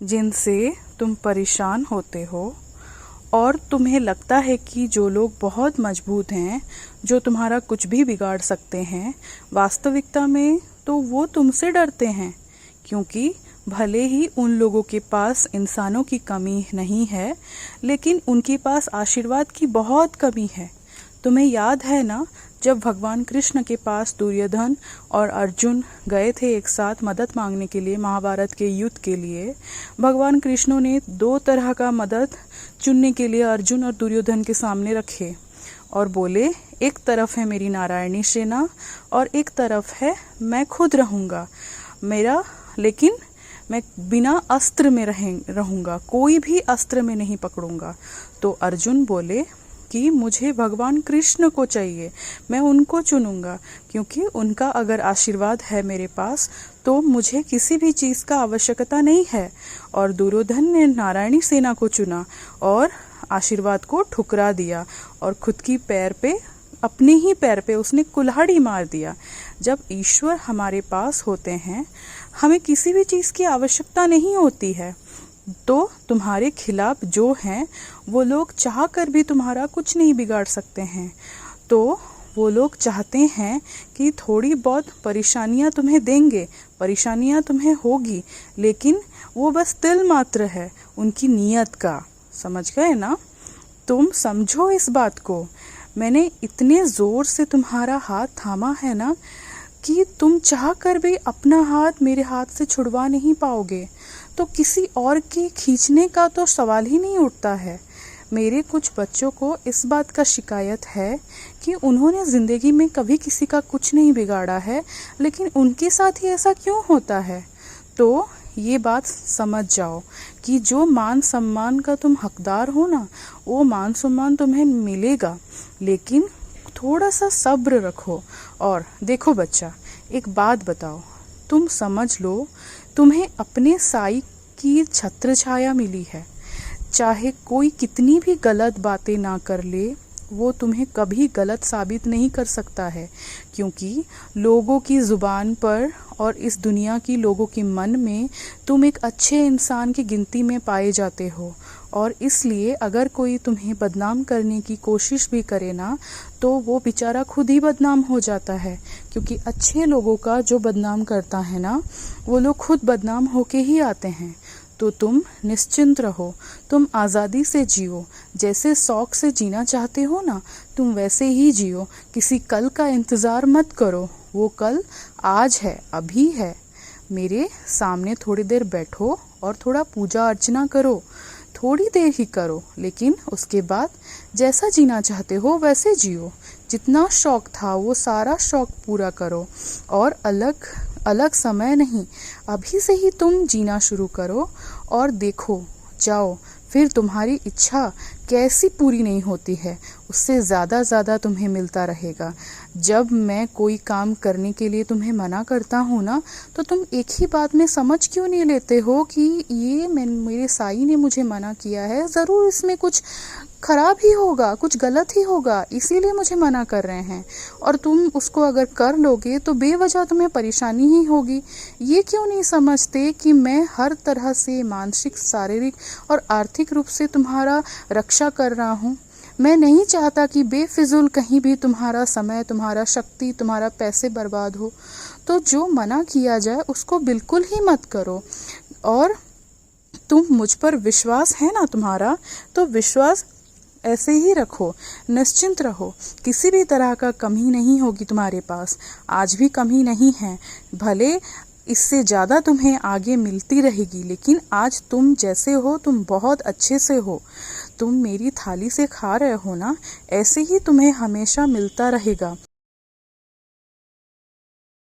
जिनसे तुम परेशान होते हो और तुम्हें लगता है कि जो लोग बहुत मजबूत हैं, जो तुम्हारा कुछ भी बिगाड़ सकते हैं, वास्तविकता में तो वो तुमसे डरते हैं, क्योंकि भले ही उन लोगों के पास इंसानों की कमी नहीं है, लेकिन उनके पास आशीर्वाद की बहुत कमी है। तुम्हें याद है ना, जब भगवान कृष्ण के पास दुर्योधन और अर्जुन गए थे एक साथ मदद मांगने के लिए महाभारत के युद्ध के लिए, भगवान कृष्ण ने दो तरह का मदद चुनने के लिए अर्जुन और दुर्योधन के सामने रखे और बोले, एक तरफ है मेरी नारायणी सेना और एक तरफ है मैं खुद रहूँगा मेरा, लेकिन मैं बिना अस्त्र में रहूँगा, कोई भी अस्त्र में नहीं पकड़ूंगा। तो अर्जुन बोले कि मुझे भगवान कृष्ण को चाहिए, मैं उनको चुनूंगा, क्योंकि उनका अगर आशीर्वाद है मेरे पास तो मुझे किसी भी चीज़ का आवश्यकता नहीं है। और दुर्योधन ने नारायणी सेना को चुना और आशीर्वाद को ठुकरा दिया और खुद की पैर पे, अपने ही पैर पे उसने कुल्हाड़ी मार दिया। जब ईश्वर हमारे पास होते हैं, हमें किसी भी चीज़ की आवश्यकता नहीं होती है। तो तुम्हारे खिलाफ जो हैं वो लोग चाह कर भी तुम्हारा कुछ नहीं बिगाड़ सकते हैं। तो वो लोग चाहते हैं कि थोड़ी बहुत परेशानियां तुम्हें देंगे, परेशानियां तुम्हें होगी, लेकिन वो बस तिल मात्र है उनकी नीयत का। समझ गए ना? तुम समझो इस बात को। मैंने इतने ज़ोर से तुम्हारा हाथ थामा है ना कि तुम चाह कर भी अपना हाथ मेरे हाथ से छुड़वा नहीं पाओगे। तो किसी और की खींचने का तो सवाल ही नहीं उठता है। मेरे कुछ बच्चों को इस बात का शिकायत है कि उन्होंने ज़िंदगी में कभी किसी का कुछ नहीं बिगाड़ा है, लेकिन उनके साथ ही ऐसा क्यों होता है। तो ये बात समझ जाओ कि जो मान सम्मान का तुम हकदार हो ना, वो मान सम्मान तुम्हें मिलेगा, लेकिन थोड़ा सा सब्र रखो। और देखो बच्चा, एक बात बताओ, तुम समझ लो, तुम्हें अपने साई की छत्र छाया मिली है। चाहे कोई कितनी भी गलत बातें ना कर ले, वो तुम्हें कभी गलत साबित नहीं कर सकता है, क्योंकि लोगों की ज़ुबान पर और इस दुनिया की लोगों के मन में तुम एक अच्छे इंसान की गिनती में पाए जाते हो। और इसलिए अगर कोई तुम्हें बदनाम करने की कोशिश भी करे ना, तो वो बेचारा खुद ही बदनाम हो जाता है, क्योंकि अच्छे लोगों का जो बदनाम करता है ना, वो लोग खुद बदनाम होके ही आते हैं। तो तुम निश्चिंत रहो, तुम आज़ादी से जियो, जैसे शौक से जीना चाहते हो ना, तुम वैसे ही जियो। किसी कल का इंतज़ार मत करो, वो कल आज है, अभी है। मेरे सामने थोड़ी देर बैठो और थोड़ा पूजा अर्चना करो, थोड़ी देर ही करो, लेकिन उसके बाद जैसा जीना चाहते हो वैसे जियो। जितना शौक था वो सारा शौक पूरा करो, और अलग अलग समय नहीं, अभी से ही तुम जीना शुरू करो और देखो जाओ, फिर तुम्हारी इच्छा कैसी पूरी नहीं होती है, उससे ज़्यादा तुम्हें मिलता रहेगा। जब मैं कोई काम करने के लिए तुम्हें मना करता हूँ ना, तो तुम एक ही बात में समझ क्यों नहीं लेते हो कि ये मेरे साईं ने मुझे मना किया है, ज़रूर इसमें कुछ खराब ही होगा, कुछ गलत ही होगा, इसीलिए मुझे मना कर रहे हैं। और तुम उसको अगर कर लोगे तो बेवजह तुम्हें परेशानी ही होगी। ये क्यों नहीं समझते कि मैं हर तरह से मानसिक, शारीरिक और आर्थिक रूप से तुम्हारा रक्षा कर रहा हूँ। मैं नहीं चाहता कि बेफिजूल कहीं भी तुम्हारा समय, तुम्हारा शक्ति, तुम्हारा पैसे बर्बाद हो। तो जो मना किया जाए उसको बिल्कुल ही मत करो। और तुम मुझ पर विश्वास है ना तुम्हारा, तो विश्वास ऐसे ही रखो, निश्चिंत रहो, किसी भी तरह का कमी नहीं होगी तुम्हारे पास, आज भी कमी नहीं है। भले इससे ज़्यादा तुम्हें आगे मिलती रहेगी, लेकिन आज तुम जैसे हो तुम बहुत अच्छे से हो। तुम मेरी थाली से खा रहे हो ना, ऐसे ही तुम्हें हमेशा मिलता रहेगा।